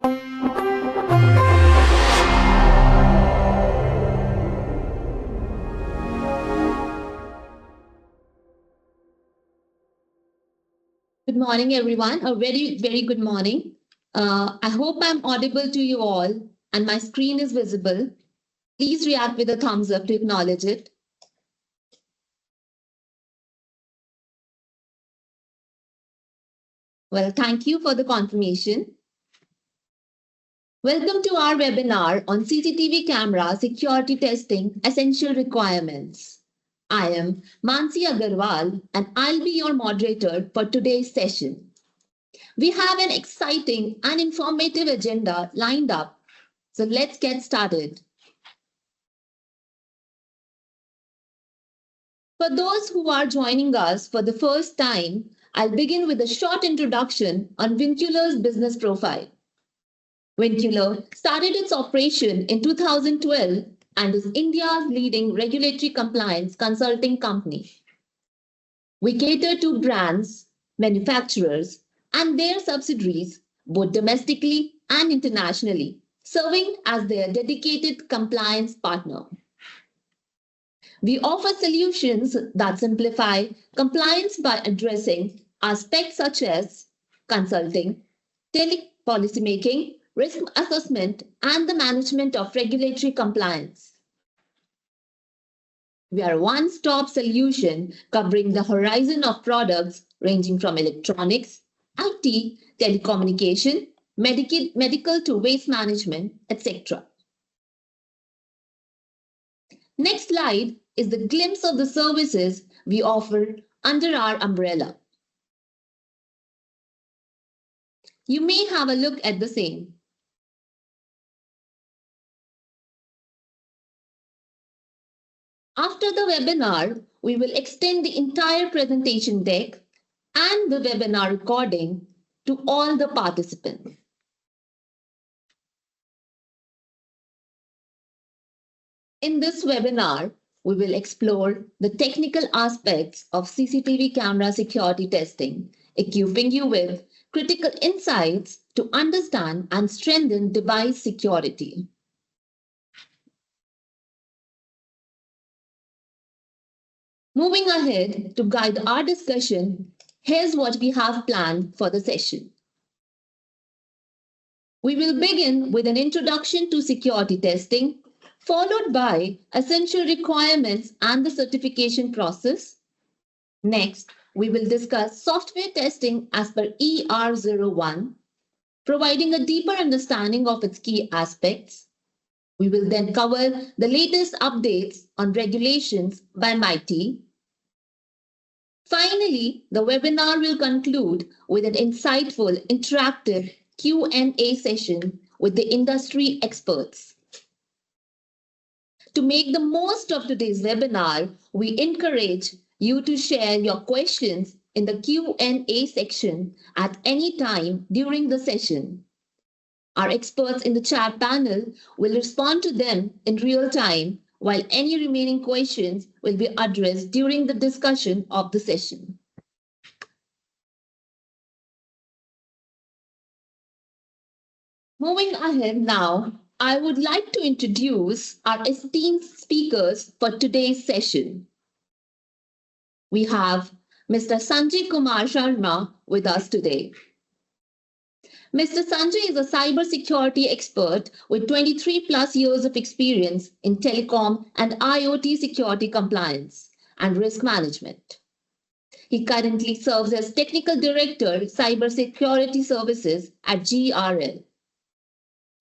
Good morning, everyone. A very, very good morning. I hope I'm audible to you all and my screen is visible. Please react with a thumbs up to acknowledge it. Well, thank you for the confirmation. Welcome to our webinar on CCTV Camera Security Testing Essential Requirements. I am Mansi Agarwal and I'll be your moderator for today's session. We have an exciting and informative agenda lined up, so let's get started. For those who are joining us for the first time, I'll begin with a short introduction on Vincular's business profile. Vincular started its operation in 2012 and is India's leading regulatory compliance consulting company. We cater to brands, manufacturers, and their subsidiaries, both domestically and internationally, serving as their dedicated compliance partner. We offer solutions that simplify compliance by addressing aspects such as consulting, policymaking, risk assessment, and the management of regulatory compliance. We are a one-stop solution covering the horizon of products ranging from electronics, IT, telecommunication, medical to waste management, etc. Next slide is the glimpse of the services we offer under our umbrella. You may have a look at the same. After the webinar, we will extend the entire presentation deck and the webinar recording to all the participants. In this webinar, we will explore the technical aspects of CCTV camera security testing, equipping you with critical insights to understand and strengthen device security. Moving ahead to guide our discussion, here's what we have planned for the session. We will begin with an introduction to security testing, followed by essential requirements and the certification process. Next, we will discuss software testing as per ER01, providing a deeper understanding of its key aspects. We will then cover the latest updates on regulations by MeitY. Finally, the webinar will conclude with an insightful, interactive Q&A session with the industry experts. To make the most of today's webinar, we encourage you to share your questions in the Q&A section at any time during the session. Our experts in the chat panel will respond to them in real time, while any remaining questions will be addressed during the discussion of the session. Moving ahead now, I would like to introduce our esteemed speakers for today's session. We have Mr. Sanjay Kumar Sharma with us today. Mr. Sanjay is a cybersecurity expert with 23 plus years of experience in telecom and IoT security compliance and risk management. He currently serves as Technical Director, Cybersecurity Services at GRL.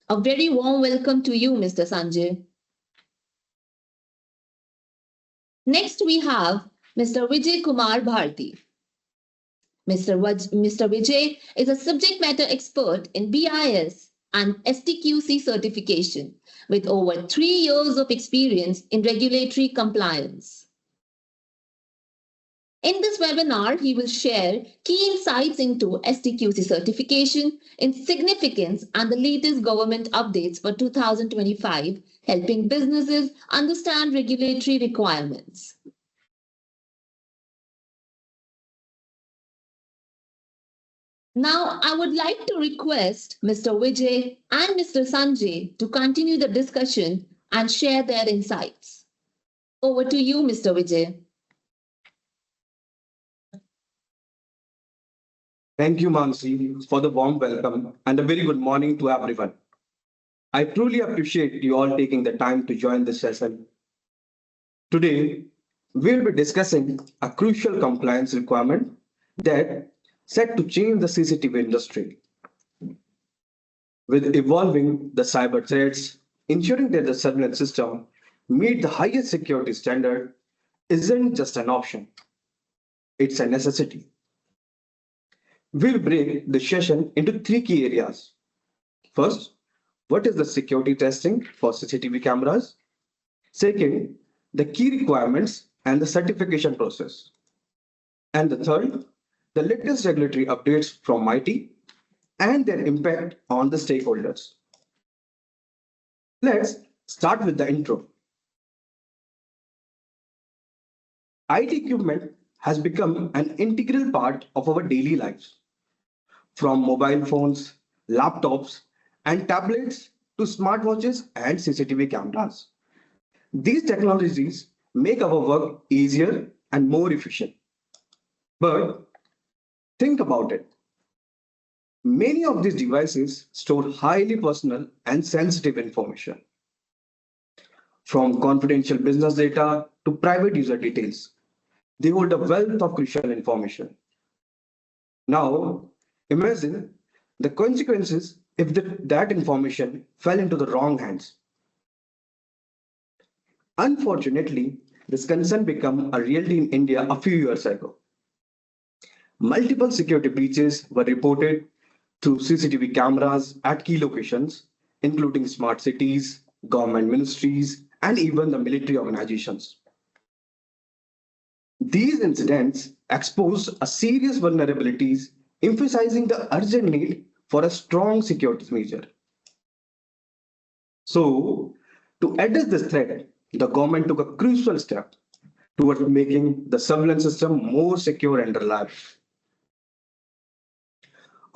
A very warm welcome to you, Mr. Sanjay. Next, we have Mr. Vijay Kumar Bharti. Mr. Vijay is a subject matter expert in BIS and STQC certification with over 3 years of experience in regulatory compliance. In this webinar, he will share key insights into STQC certification, its significance, and the latest government updates for 2025, helping businesses understand regulatory requirements. Now, I would like to request Mr. Vijay and Mr. Sanjay to continue the discussion and share their insights. Over to you, Mr. Vijay. Thank you, Mansi, for the warm welcome and a very good morning to everyone. I truly appreciate you all taking the time to join this session. Today, we'll be discussing a crucial compliance requirement that set to change the CCTV industry. With evolving the cyber threats, ensuring that the surveillance system meet the highest security standard isn't just an option, it's a necessity. We'll break the session into three key areas. First, what is the security testing for CCTV cameras? Second, the key requirements and the certification process. And the third, the latest regulatory updates from MeitY and their impact on the stakeholders. Let's start with the intro. IT equipment has become an integral part of our daily lives. From mobile phones, laptops, and tablets to smartwatches and CCTV cameras. These technologies make our work easier and more efficient. But think about it. Many of these devices store highly personal and sensitive information, from confidential business data to private user details. They hold a wealth of crucial information. Now, imagine the consequences if that information fell into the wrong hands. Unfortunately, this concern became a reality in India a few years ago. Multiple security breaches were reported through CCTV cameras at key locations, including smart cities, government ministries, and even the military organizations. These incidents exposed a serious vulnerabilities, emphasizing the urgent need for a strong security measure. So, to address this threat, the government took a crucial step towards making the surveillance system more secure and reliable.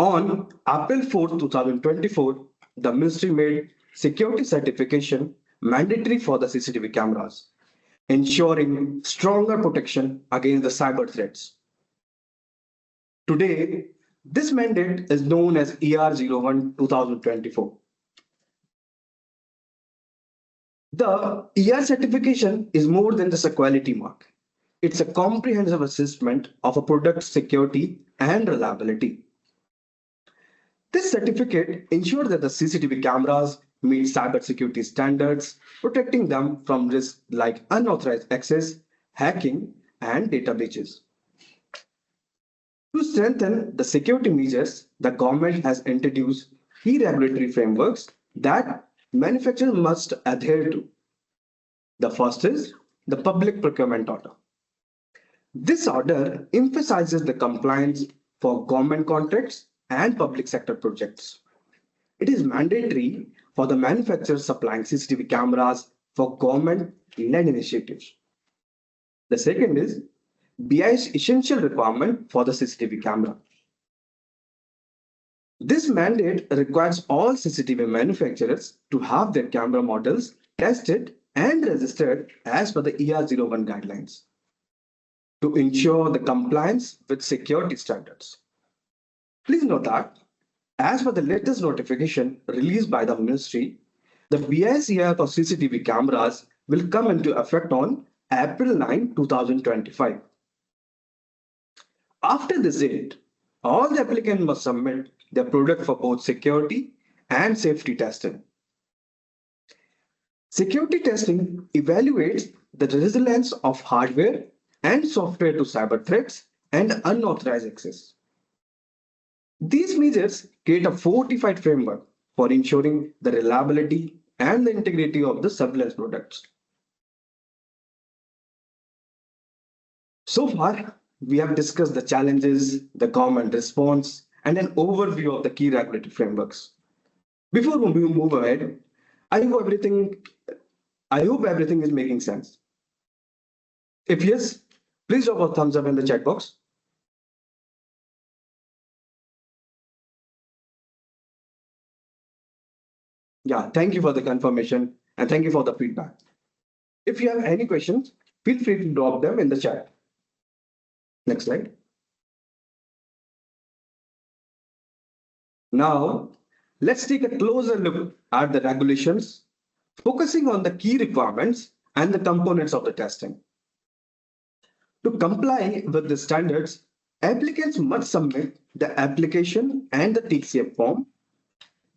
On April 4, 2024, the ministry made security certification mandatory for the CCTV cameras, ensuring stronger protection against the cyber threats. Today, this mandate is known as ER01 2024. The ER certification is more than just a quality mark. It's a comprehensive assessment of a product's security and reliability. This certificate ensures that the CCTV cameras meet cybersecurity standards, protecting them from risks like unauthorized access, hacking, and data breaches. To strengthen the security measures, the government has introduced key regulatory frameworks that manufacturers must adhere to. The first is the Public Procurement Order. This order emphasizes the compliance for government contracts and public sector projects. It is mandatory for the manufacturers supplying CCTV cameras for government-led initiatives. The second is BI's essential requirement for the CCTV camera. This mandate requires all CCTV manufacturers to have their camera models tested and registered as per the ER01 guidelines to ensure the compliance with security standards. Please note that, as per the latest notification released by the ministry, the BICR for CCTV cameras will come into effect on April 9, 2025. After this date, all the applicants must submit their product for both security and safety testing. Security testing evaluates the resilience of hardware and software to cyber threats and unauthorized access. These measures create a fortified framework for ensuring the reliability and the integrity of the surveillance products. So far, we have discussed the challenges, the government response, and an overview of the key regulatory frameworks. Before we move ahead, I hope everything is making sense. If yes, please drop a thumbs up in the chat box. Yeah, thank you for the confirmation and thank you for the feedback. If you have any questions, feel free to drop them in the chat. Next slide. Now, let's take a closer look at the regulations, focusing on the key requirements and the components of the testing. To comply with the standards, applicants must submit the application and the TCF form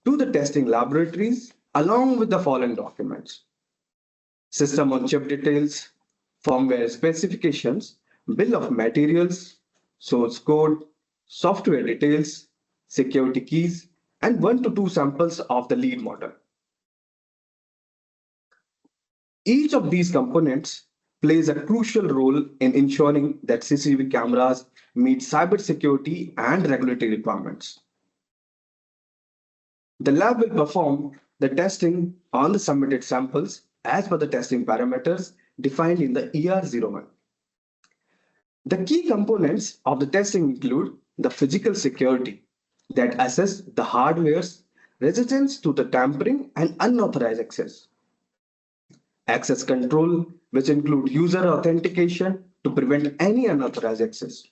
to the testing laboratories along with the following documents: system on chip details, firmware specifications, bill of materials, source code, software details, security keys, and 1 to 2 samples of the lead model. Each of these components plays a crucial role in ensuring that CCTV cameras meet cybersecurity and regulatory requirements. The lab will perform the testing on the submitted samples as per the testing parameters defined in the ER01. The key components of the testing include the physical security that assess the hardware's resistance to the tampering and unauthorized access control, which include user authentication to prevent any unauthorized access,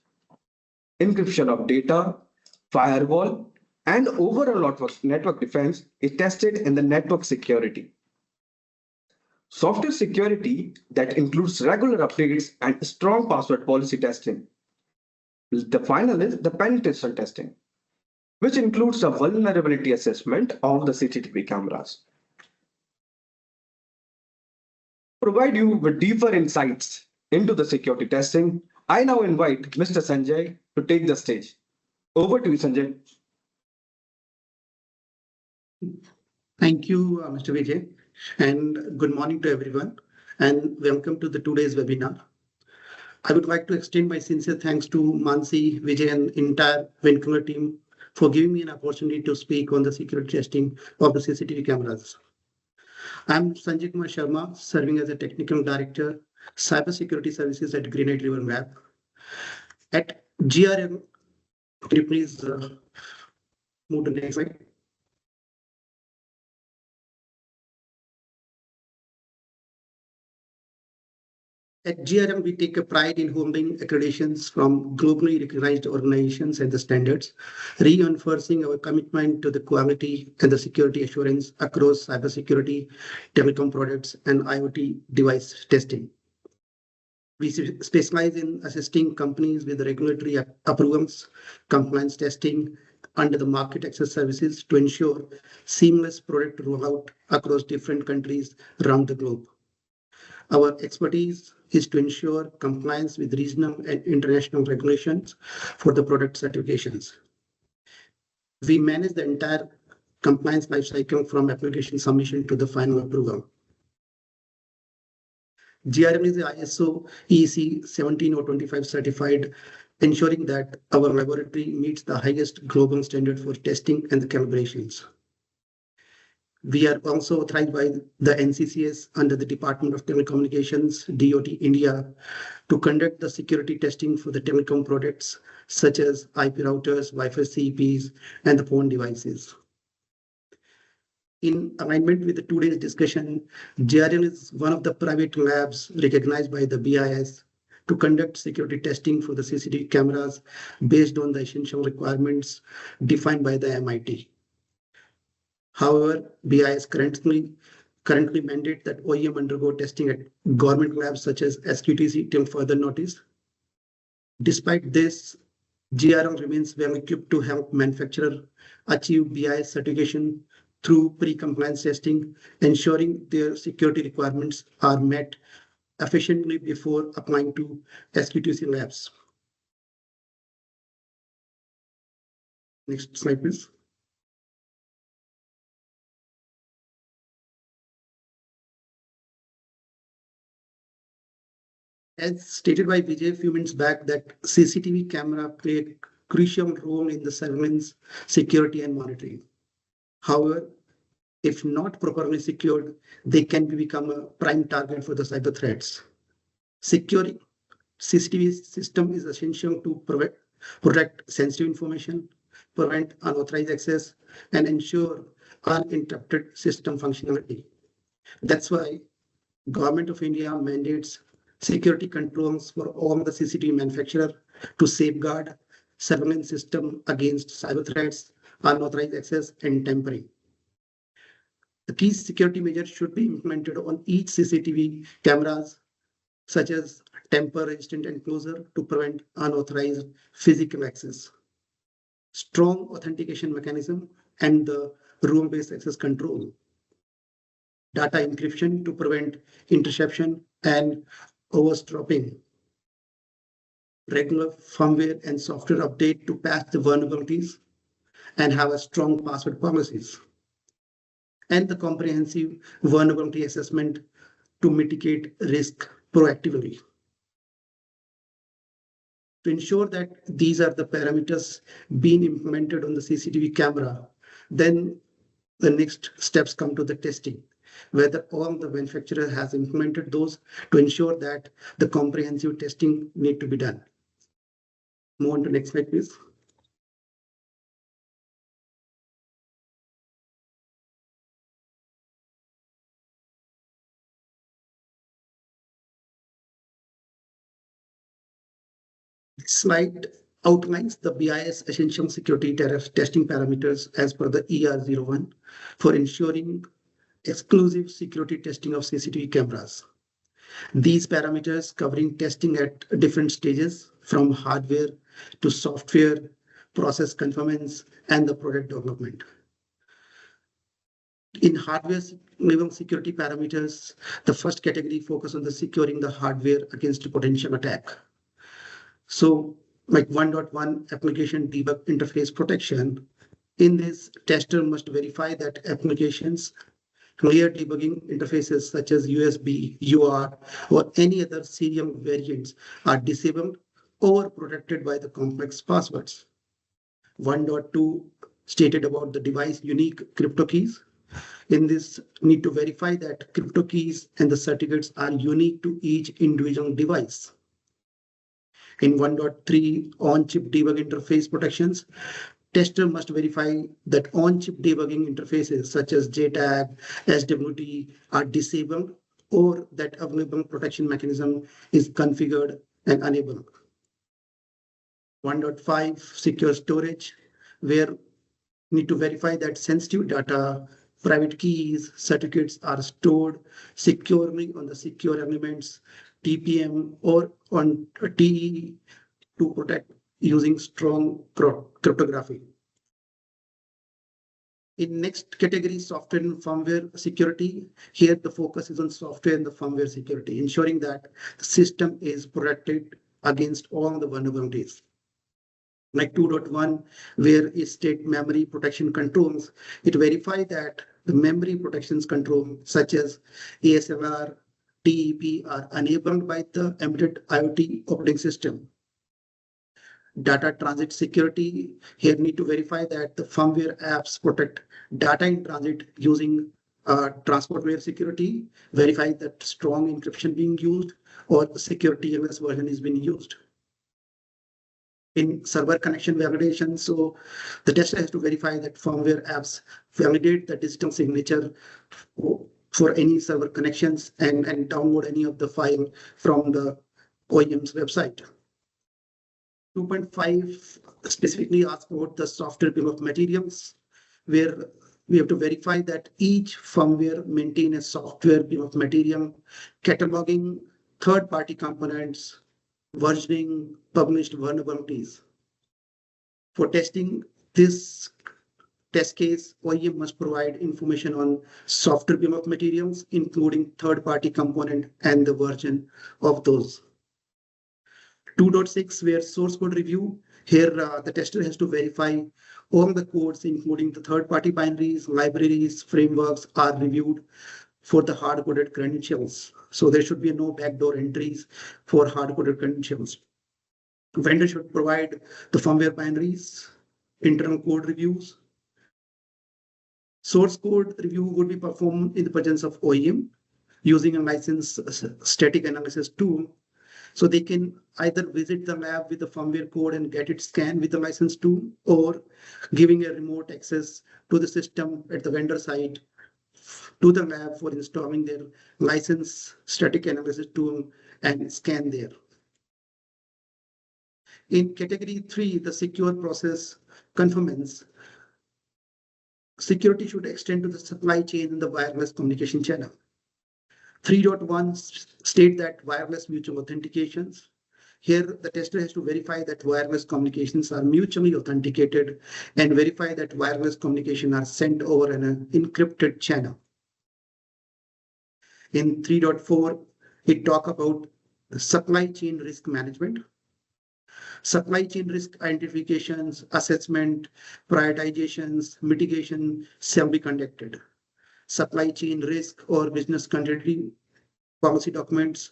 encryption of data, firewall, and overall network defense is tested in the network security. Software security that includes regular updates and strong password policy testing. The final is the penetration testing, which includes a vulnerability assessment of the CCTV cameras. Provide you with deeper insights into the security testing, I now invite Mr. Sanjay to take the stage. Over to you, Sanjay. Thank you, Mr. Vijay, and good morning to everyone, and welcome to the today's webinar. I would like to extend my sincere thanks to Mansi, Vijay, and entire Ventura team for giving me an opportunity to speak on the security testing of the CCTV cameras. I'm Sanjay Kumar Sharma, serving as a Technical Director, Cybersecurity Services at Grenade River Lab. At GRM, can you please move to the next slide? At GRM, we take a pride in holding accreditations from globally recognized organizations and the standards, reinforcing our commitment to the quality and the security assurance across cybersecurity, telecom products, and IoT device testing. We specialize in assisting companies with regulatory approvals, compliance testing, under the market access services to ensure seamless product rollout across different countries around the globe. Our expertise is to ensure compliance with regional and international regulations for the product certifications. We manage the entire compliance lifecycle from application submission to the final approval. GRM is the ISO EC 17025 certified, ensuring that our laboratory meets the highest global standard for testing and the calibrations. We are also authorized by the NCCS under the Department of Telecommunications, DOT India, to conduct the security testing for the telecom products such as IP routers, Wi-Fi CPs, and the phone devices. In alignment with the today's discussion, GRM is one of the private labs recognized by the BIS to conduct security testing for the CCTV cameras based on the essential requirements defined by the MeitY. However, BIS currently mandate that OEM undergo testing at government labs such as SQTC till further notice. Despite this, GRM remains well equipped to help manufacturer achieve BIS certification through pre-compliance testing, ensuring their security requirements are met efficiently before applying to SQTC labs. Next slide, please. As stated by Vijay a few minutes back, that CCTV camera play a crucial role in the surveillance, security, and monitoring. However, if not properly secured, they can become a prime target for the cyber threats. Securing CCTV system is essential to protect sensitive information, prevent unauthorized access, and ensure uninterrupted system functionality. That's why Government of India mandates security controls for all the CCTV manufacturer to safeguard surveillance system against cyber threats, unauthorized access, and tampering. The key security measures should be implemented on each CCTV cameras, such as tamper-resistant enclosure to prevent unauthorized physical access, strong authentication mechanism, and the room-based access control, data encryption to prevent interception and overstrapping, regular firmware and software update to patch the vulnerabilities, and have a strong password policies, and the comprehensive vulnerability assessment to mitigate risk proactively. To ensure that these are the parameters being implemented on the CCTV camera, then the next steps come to the testing, whether all the manufacturer has implemented those to ensure that the comprehensive testing need to be done. Move on to next slide, please. This slide outlines the BIS essential security testing parameters as per the ER01 for ensuring exclusive security testing of CCTV cameras. These parameters covering testing at different stages from hardware to software, process conformance, and the product development. In hardware level security parameters, the first category focus on the securing the hardware against a potential attack. So like 1.1 application debug interface protection, in this tester must verify that applications clear debugging interfaces such as USB, UART, or any other serial variants are disabled or protected by the complex passwords. 1.2 stated about the device unique crypto keys. In this, need to verify that crypto keys and the certificates are unique to each individual device. In 1.3 on-chip debug interface protections, tester must verify that on-chip debugging interfaces such as JTAG, SWT are disabled or that available protection mechanism is configured and enabled. 1.5 secure storage, where need to verify that sensitive data, private keys, certificates are stored securely on the secure elements, TPM or on TE to protect using strong cryptography. In next category, software and firmware security, here the focus is on software and the firmware security, ensuring that the system is protected against all the vulnerabilities. Like 2.1, where it state memory protection controls, it verifies that the memory protections control such as ASLR, TEP are enabled by the embedded IoT operating system. Data transit security, here need to verify that the firmware apps protect data in transit using transport layer security, verify that strong encryption being used or the security TLS version is being used. In server connection validation, so the tester has to verify that firmware apps validate the digital signature for any server connections and download any of the file from the OEM's website. 2.5 specifically asks about the software bill of materials, where we have to verify that each firmware maintain a software bill of material, cataloging third-party components, versioning published vulnerabilities. For testing this test case, OEM must provide information on software bill of materials, including third-party component and the version of those. 2.6, where source code review, here the tester has to verify all the codes, including the third-party binaries, libraries, frameworks are reviewed for the hard-coded credentials. So there should be no backdoor entries for hard-coded credentials. Vendor should provide the firmware binaries, internal code reviews. Source code review would be performed in the presence of OEM using a licensed static analysis tool. So they can either visit the lab with the firmware code and get it scanned with the license tool, or giving a remote access to the system at the vendor site to the lab for installing their license static analysis tool and scan there. In category 3, the secure process conformance, security should extend to the supply chain and the wireless communication channel. 3.1 state that wireless mutual authentications. Here, the tester has to verify that wireless communications are mutually authenticated and verify that wireless communication are sent over an encrypted channel. In 3.4, it talk about supply chain risk management. Supply chain risk identifications, assessment, prioritizations, mitigation shall be conducted. Supply chain risk or business continuity policy documents,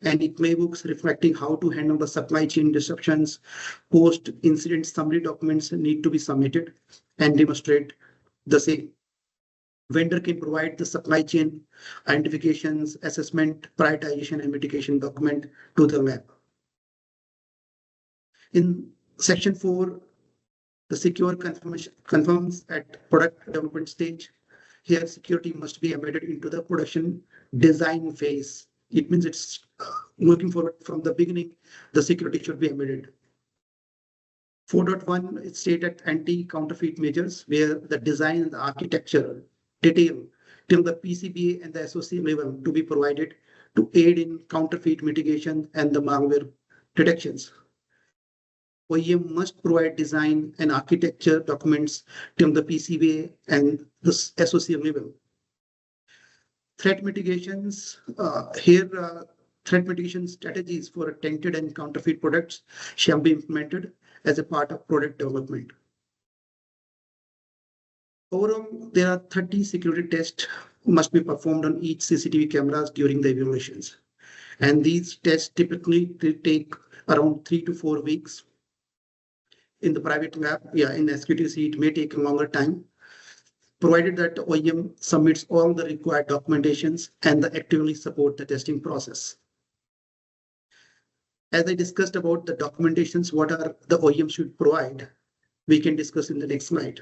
any playbooks reflecting how to handle the supply chain disruptions, post-incident summary documents need to be submitted and demonstrate the same. Vendor can provide the supply chain identifications, assessment, prioritization, and mitigation document to the lab. In section 4, the secure confirmation confirms at product development stage. Here, security must be embedded into the production design phase. It means it's looking forward from the beginning, the security should be embedded. 4.1, it stated anti-counterfeit measures where the design and the architecture detail till the PCBA and the SoC level to be provided to aid in counterfeit mitigation and the malware detections. OEM must provide design and architecture documents till the PCBA and the SoC level. Threat mitigations, threat mitigation strategies for tainted and counterfeit products shall be implemented as a part of product development. Overall, there are 30 security tests must be performed on each CCTV cameras during the evaluations. And these tests typically take around 3 to 4 weeks. In the private lab, in SQTC, it may take a longer time, provided that the OEM submits all the required documentations and they actively support the testing process. As I discussed about the documentations, what are the OEM should provide, we can discuss in the next slide.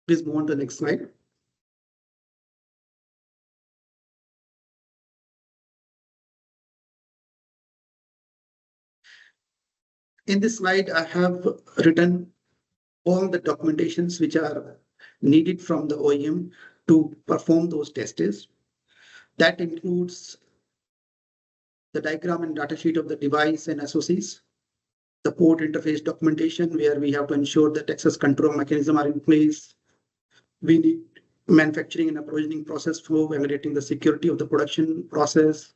Please move on to the next slide. In this slide, I have written all the documentations which are needed from the OEM to perform those tests. That includes the diagram and datasheet of the device and SoCs, the port interface documentation where we have to ensure that access control mechanism are in place. We need manufacturing and provisioning process flow, validating the security of the production process,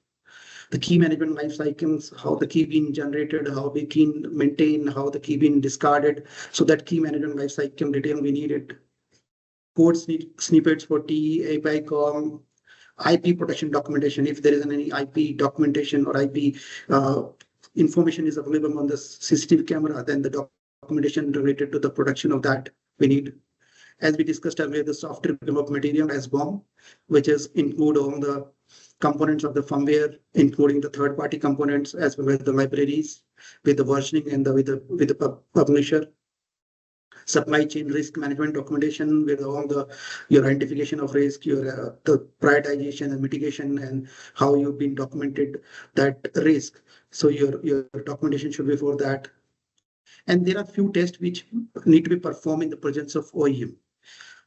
the key management life cycles, how the key being generated, how we can maintain, how the key being discarded. So that key management life cycle detail we needed. Code snippets for TE, API call, IP protection documentation. If there is any IP documentation or IP information is available on the CCTV camera, then the documentation related to the production of that we need. As we discussed earlier, the software bill of material as BOM, which is include all the components of the firmware, including the third-party components as well as the libraries with the versioning and with the publisher. Supply chain risk management documentation with all your identification of risk, your the prioritization and mitigation, and how you've been documented that risk. So your documentation should be for that. And there are few tests which need to be performed in the presence of OEM,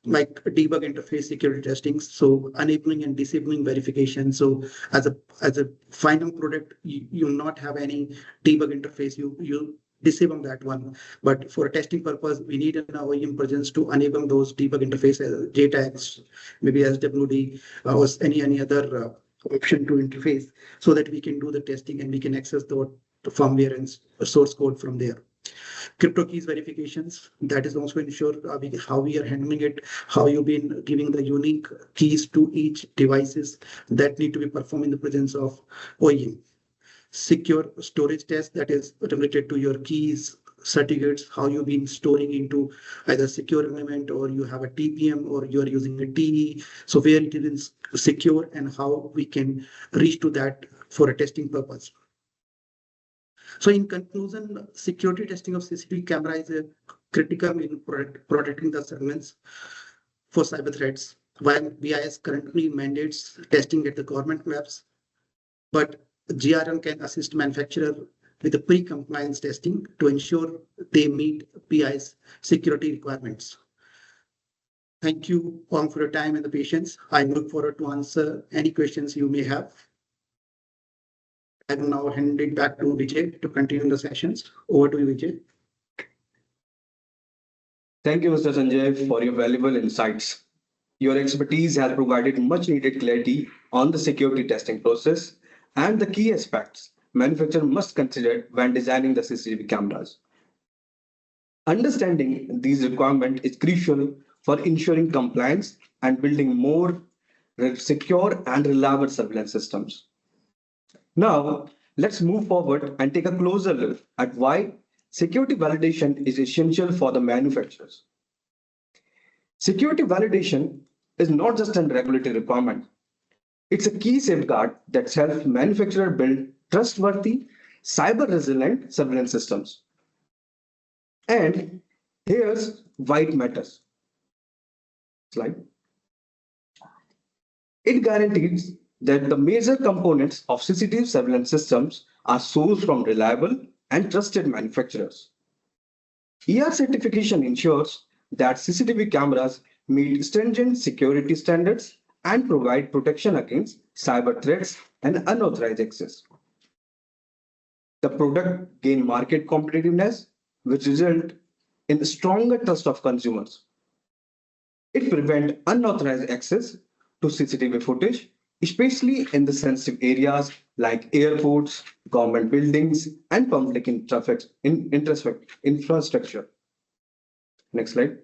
like debug interface security testing, so enabling and disabling verification. So as a final product, you will not have any debug interface. You disable that one, but for testing purpose, we need an OEM presence to enable those debug interfaces, JTAGs, maybe SWD, or any other option to interface, so that we can do the testing and we can access the firmware and source code from there. Crypto keys verifications, that is also ensure how we are handling it, how you've been giving the unique keys to each devices that need to be performed in the presence of OEM. Secure storage test, that is related to your keys, certificates, how you've been storing into either secure element or you have a TPM or you're using a TE. So where it is secure and how we can reach to that for a testing purpose. So in conclusion, security testing of CCTV camera is a critical in protecting the surveillance for cyber threats. While BIS currently mandates testing at the government labs, but GRM can assist manufacturer with the pre-compliance testing to ensure they meet BIS security requirements. Thank you all for your time and the patience. I look forward to answer any questions you may have. I will now hand it back to Vijay to continue the sessions. Over to you, Vijay. Thank you, Mr. Sanjay, for your valuable insights. Your expertise has provided much needed clarity on the security testing process and the key aspects manufacturers must consider when designing the CCTV cameras. Understanding these requirements is crucial for ensuring compliance and building more secure and reliable surveillance systems. Now, let's move forward and take a closer look at why security validation is essential for the manufacturers. Security validation is not just a regulatory requirement. It's a key safeguard that helps manufacturers build trustworthy, cyber-resilient surveillance systems. And here's why it matters. Slide. It guarantees that the major components of CCTV surveillance systems are sourced from reliable and trusted manufacturers. ER certification ensures that CCTV cameras meet stringent security standards and provide protection against cyber threats and unauthorized access. The product gain market competitiveness, which result in stronger trust of consumers. It prevents unauthorized access to CCTV footage, especially in the sensitive areas like airports, government buildings, and public infrastructure. Next slide.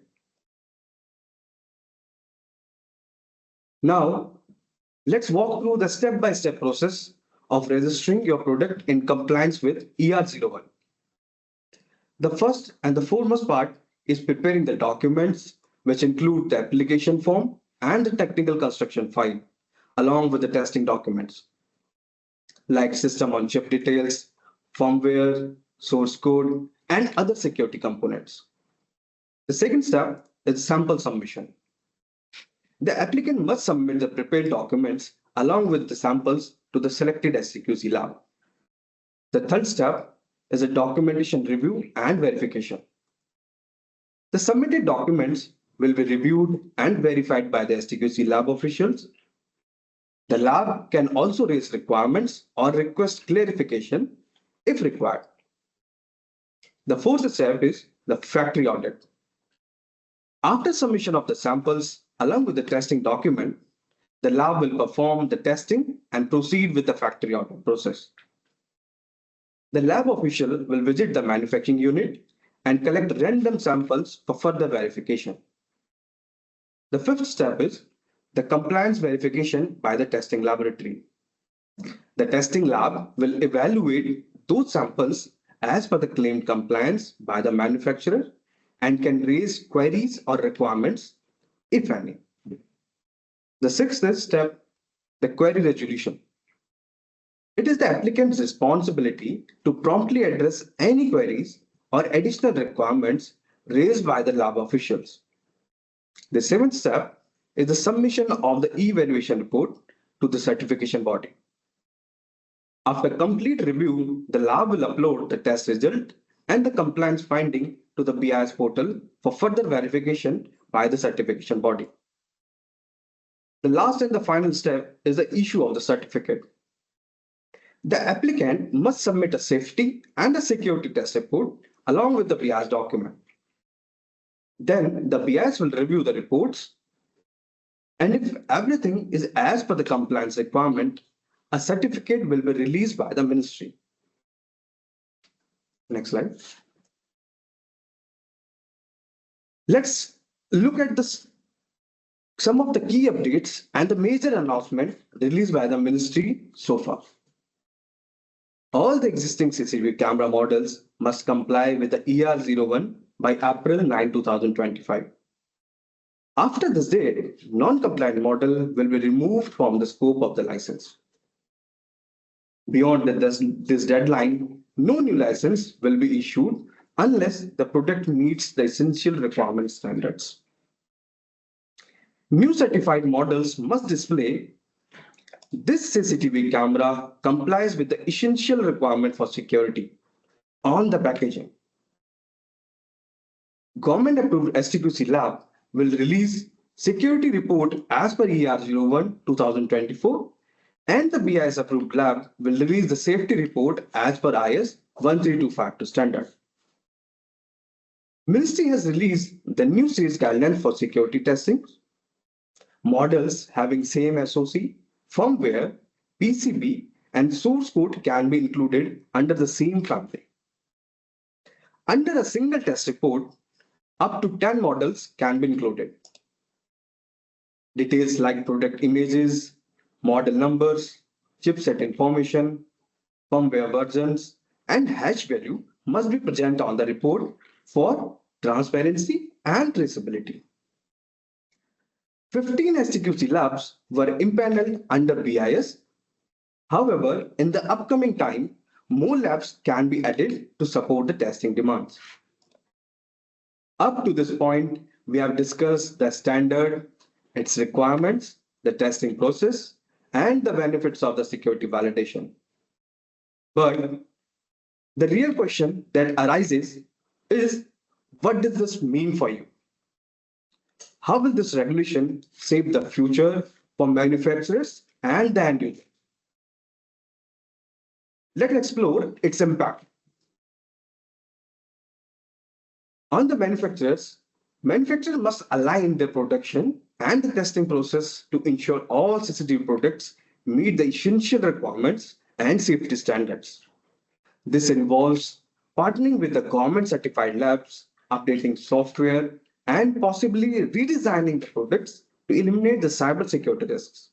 Now, let's walk through the step-by-step process of registering your product in compliance with ER01. The first and the foremost part is preparing the documents, which include the application form and the technical construction file, along with the testing documents, like system on chip details, firmware, source code, and other security components. The second step is sample submission. The applicant must submit the prepared documents along with the samples to the selected SCQC lab. The third step is a documentation review and verification. The submitted documents will be reviewed and verified by the STQC lab officials. The lab can also raise requirements or request clarification if required. The fourth step is the factory audit. After submission of the samples along with the testing document, the lab will perform the testing and proceed with the factory audit process. The lab official will visit the manufacturing unit and collect random samples for further verification. The fifth step is the compliance verification by the testing laboratory. The testing lab will evaluate those samples as per the claimed compliance by the manufacturer and can raise queries or requirements, if any. The sixth step, the query resolution. It is the applicant's responsibility to promptly address any queries or additional requirements raised by the lab officials. The seventh step is the submission of the evaluation report to the certification body. After complete review, the lab will upload the test result and the compliance finding to the BIS portal for further verification by the certification body. The last and the final step is the issue of the certificate. The applicant must submit a safety and a security test report along with the BIS document. Then the BIS will review the reports, and if everything is as per the compliance requirement, a certificate will be released by the ministry. Next slide. Let's look at some of the key updates and the major announcement released by the ministry so far. All the existing CCTV camera models must comply with the ER01 by April 9, 2025. After this date, non-compliant model will be removed from the scope of the license. Beyond this deadline, no new license will be issued unless the product meets the essential requirement standards. New certified models must display this CCTV camera complies with the essential requirement for security on the packaging. Government approved STQC lab will release security report as per ER01 2024 and the BIS approved lab will release the safety report as per IS 13252 standard. Ministry has released the new series guidelines for security testing. Models having same SOC, firmware, PCB, and source code can be included under the same family. Under a single test report, up to 10 models can be included. Details like product images, model numbers, chipset information, firmware versions, and hash value must be present on the report for transparency and traceability. 15 STQC labs were impaneled under BIS. However, in the upcoming time, more labs can be added to support the testing demands. Up to this point, we have discussed the standard, its requirements, the testing process, and the benefits of the security validation. But the real question that arises is, what does this mean for you? How will this regulation shape the future for manufacturers and the end user? Let's explore its impact. On the manufacturers must align their production and the testing process to ensure all CCTV products meet the essential requirements and safety standards. This involves partnering with the government certified labs, updating software, and possibly redesigning the products to eliminate the cybersecurity risks.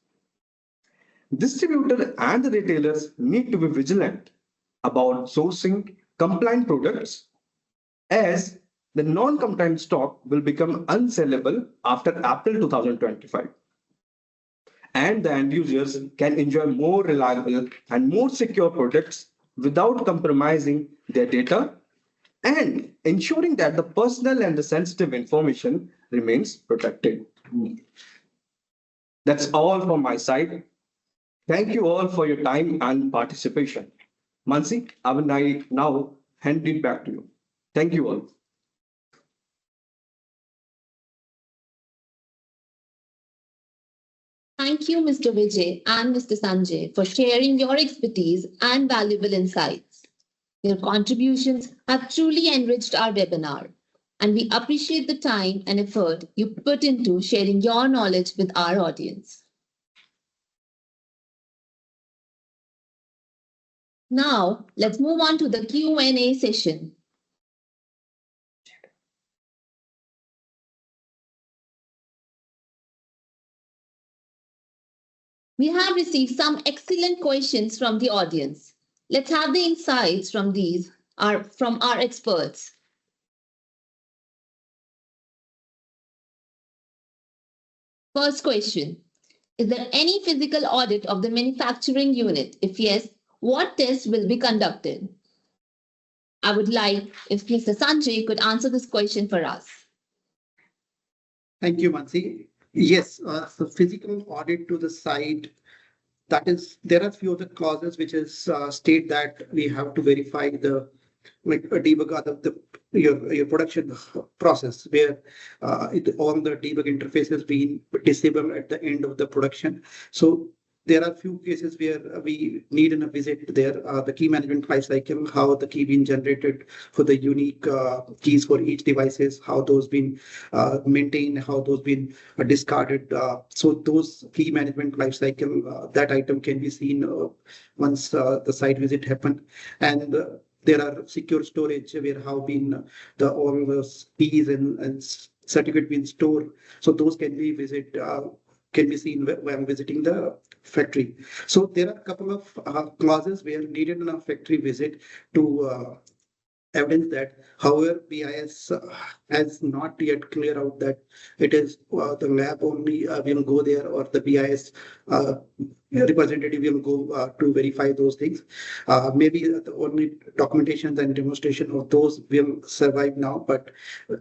Distributors and the retailers need to be vigilant about sourcing compliant products, as the non-compliant stock will become unsellable after April 2025. And the end users can enjoy more reliable and more secure products without compromising their data and ensuring that the personal and the sensitive information remains protected. That's all from my side. Thank you all for your time and participation. Mansi, I will now hand it back to you. Thank you all. Thank you, Mr. Vijay and Mr. Sanjay, for sharing your expertise and valuable insights. Your contributions have truly enriched our webinar, and we appreciate the time and effort you put into sharing your knowledge with our audience. Now, let's move on to the Q&A session. We have received some excellent questions from the audience. Let's have the insights from these from our experts. First question, is there any physical audit of the manufacturing unit? If yes, what tests will be conducted? I would like if Mr. Sanjay could answer this question for us. Thank you, Mansi. Yes, the physical audit to the site, that is, there are few of the clauses which is state that we have to verify the debug your production process where all the debug interface has been disabled at the end of the production. So there are few cases where we need a visit there. The key management lifecycle, how the key being generated for the unique keys for each devices, how those been maintained, how those been discarded. So those key management lifecycle, that item can be seen once the site visit happened. And there are secure storage where how been all those keys and certificate been stored. So those can be visit can be seen when visiting the factory. So there are a couple of clauses where needed in a factory visit to evidence that, however, BIS has not yet clear out that it is the lab only will go there or the BIS representative will go to verify those things. Maybe the only documentation and demonstration of those will survive now, but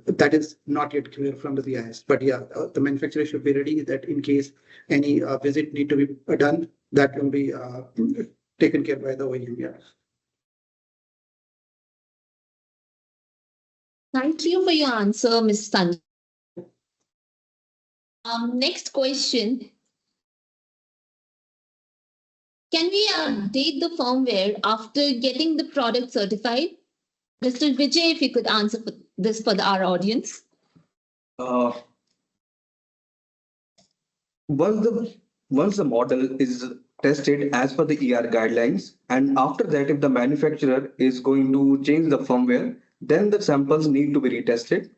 that is not yet clear from the BIS. But yeah, the manufacturer should be ready that in case any visit need to be done, that will be taken care by the OEM. Yeah. Thank you for your answer, Ms. Sanjay. Next question. Can we update the firmware after getting the product certified? Mr. Vijay, if you could answer this for our audience. Uh, once the model is tested as per the ER guidelines, and after that, if the manufacturer is going to change the firmware, then the samples need to be retested,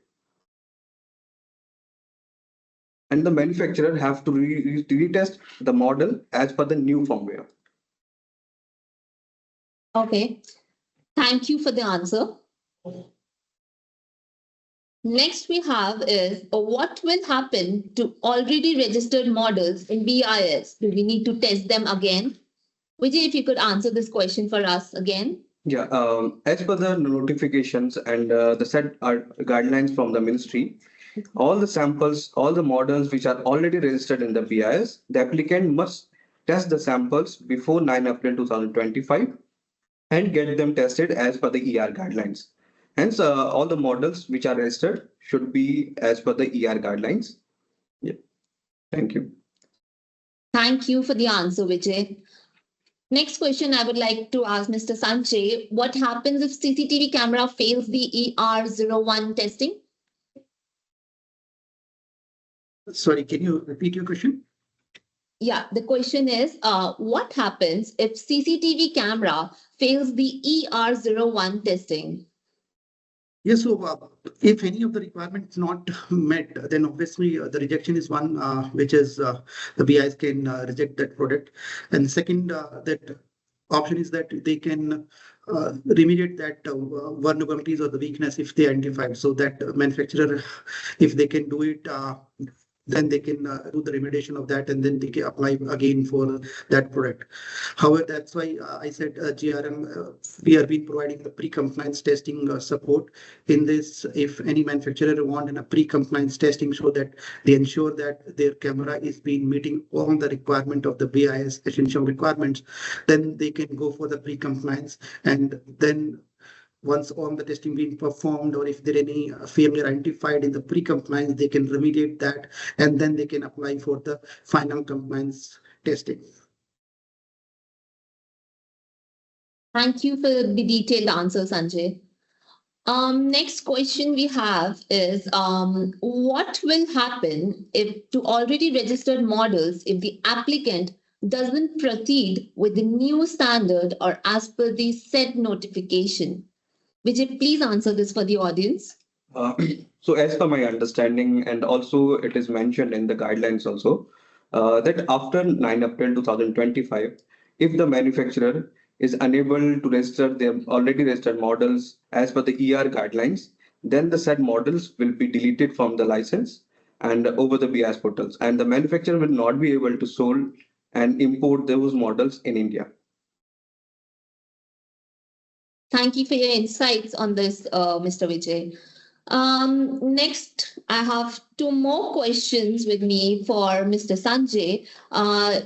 and the manufacturer have to retest the model as per the new firmware. Okay. Thank you for the answer. Next we have is what will happen to already registered models in BIS? Do we need to test them again? Vijay, if you could answer this question for us again. Yeah, as per the notifications and the set guidelines from the ministry, all the samples, all the models which are already registered in the BIS, the applicant must test the samples before 9 April 2025 and get them tested as per the ER guidelines. Hence, all the models which are registered should be as per the ER guidelines. Yeah. Thank you. Thank you for the answer, Vijay. Next question I would like to ask Mr. Sanjay. What happens if CCTV camera fails the ER01 testing? Sorry, can you repeat your question? Yeah, the question is, what happens if CCTV camera fails the ER01 testing? Yes, so if any of the requirements not met, then obviously the rejection is one, which is the BIS can reject that product. And second, that option is that they can remediate that vulnerabilities or the weakness if they identified. So that manufacturer, if they can do it, then they can do the remediation of that and then they can apply again for that product. However, that's why I said GRM, we have been providing the pre-compliance testing support in this. If any manufacturer want a pre-compliance testing so that they ensure that their camera is being meeting all the requirement of the BIS essential requirements, then they can go for the pre-compliance, and then once all the testing being performed, or if there any failure identified in the pre-compliance, they can remediate that and then they can apply for the final compliance testing. Thank you for the detailed answer, Sanjay. Next question we have is, what will happen if to already registered models if the applicant doesn't proceed with the new standard or as per the said notification? Vijay, please answer this for the audience. So as per my understanding, and also it is mentioned in the guidelines also, that after 9 April 2025, if the manufacturer is unable to register their already registered models as per the ER guidelines, then the said models will be deleted from the license and over the BIS portals, and the manufacturer will not be able to sold and import those models in India. Thank you for your insights on this, Mr. Vijay. Next, I have two more questions with me for Mr. Sanjay,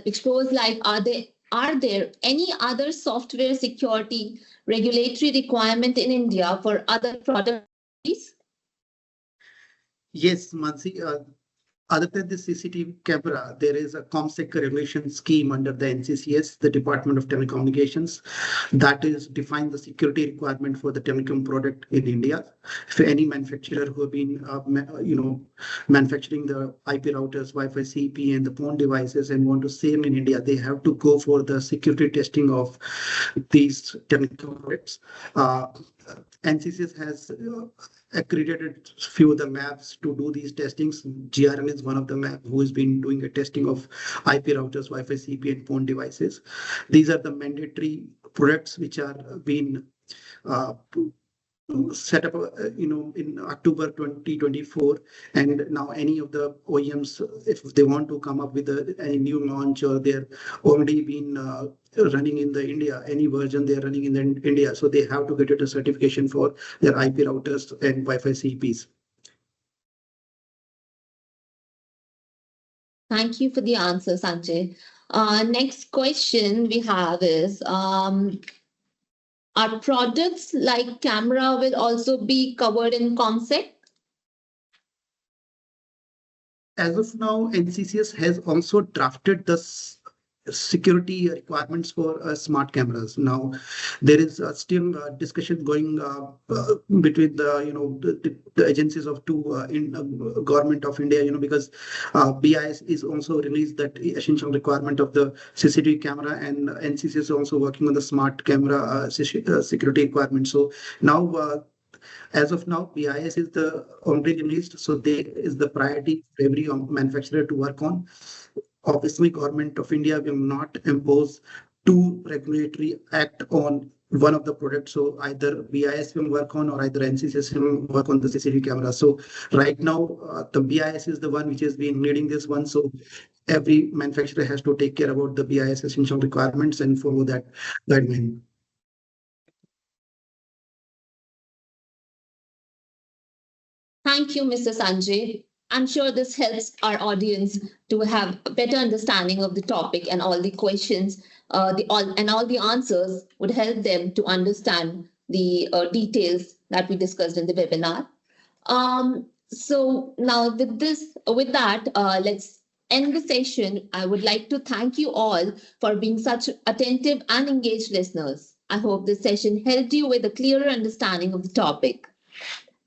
which goes like, are there any other software security regulatory requirement in India for other products? Yes, Mansi. Other than the CCTV camera, there is a ComSec regulation scheme under the NCCS, the Department of Telecommunications, that is define the security requirement for the telecom product in India. If any manufacturer who have been, manufacturing the IP routers, Wi-Fi, CP, and the phone devices and want to sell in India, they have to go for the security testing of these telecom products. NCCS has accredited few of the labs to do these testings. GRM is one of the lab who has been doing a testing of IP routers, Wi-Fi, CP, and phone devices. These are the mandatory products which are being set up, in October 2024. And now any of the OEMs, if they want to come up with a new launch, or they're already been running in the India, any version they're running in the India, so they have to get it a certification for their IP routers and Wi-Fi CPs. Thank you for the answer, Sanjay. Next question we have is, our products like camera will also be covered in ComSec? As of now, NCCS has also drafted the security requirements for smart cameras. Now, there is still discussion going between the agencies of two in government of India. Because BIS is also released that essential requirement of the CCTV camera, and NCCS is also working on the smart camera security requirement. So now. As of now, BIS is the only released, so there is the priority for every manufacturer to work on. Obviously, Government of India will not impose two regulatory act on one of the products. So either BIS will work on, or either NCCS will work on the CCTV camera. So right now, the BIS is the one which has been leading this one. So every manufacturer has to take care about the BIS essential requirements and follow that guideline. Thank you, Mr. Sanjay. I'm sure this helps our audience to have a better understanding of the topic, and all the questions, all the answers would help them to understand the details that we discussed in the webinar. So now with that, let's end the session. I would like to thank you all for being such attentive and engaged listeners. I hope this session helped you with a clearer understanding of the topic.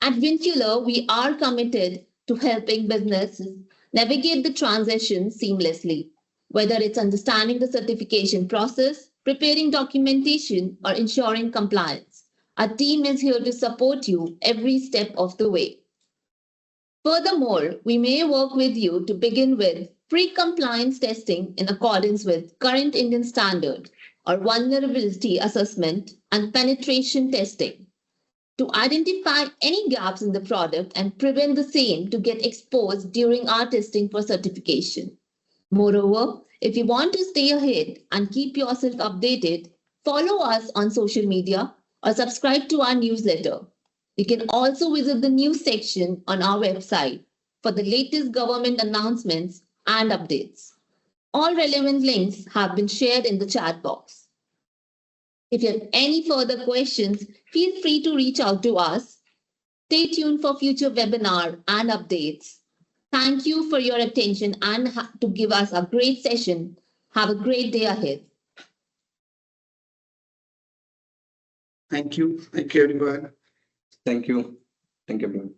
At Vincular, we are committed to helping businesses navigate the transition seamlessly, whether it's understanding the certification process, preparing documentation, or ensuring compliance. Our team is here to support you every step of the way. Furthermore, we may work with you to begin with pre-compliance testing in accordance with current Indian standard, or vulnerability assessment and penetration testing, to identify any gaps in the product and prevent the same to get exposed during our testing for certification. Moreover, if you want to stay ahead and keep yourself updated, follow us on social media or subscribe to our newsletter. You can also visit the news section on our website for the latest government announcements and updates. All relevant links have been shared in the chat box. If you have any further questions, feel free to reach out to us. Stay tuned for future webinar and updates. Thank you for your attention and to give us a great session. Have a great day ahead. Thank you. Thank you, everyone. Thank you. Thank you, everyone.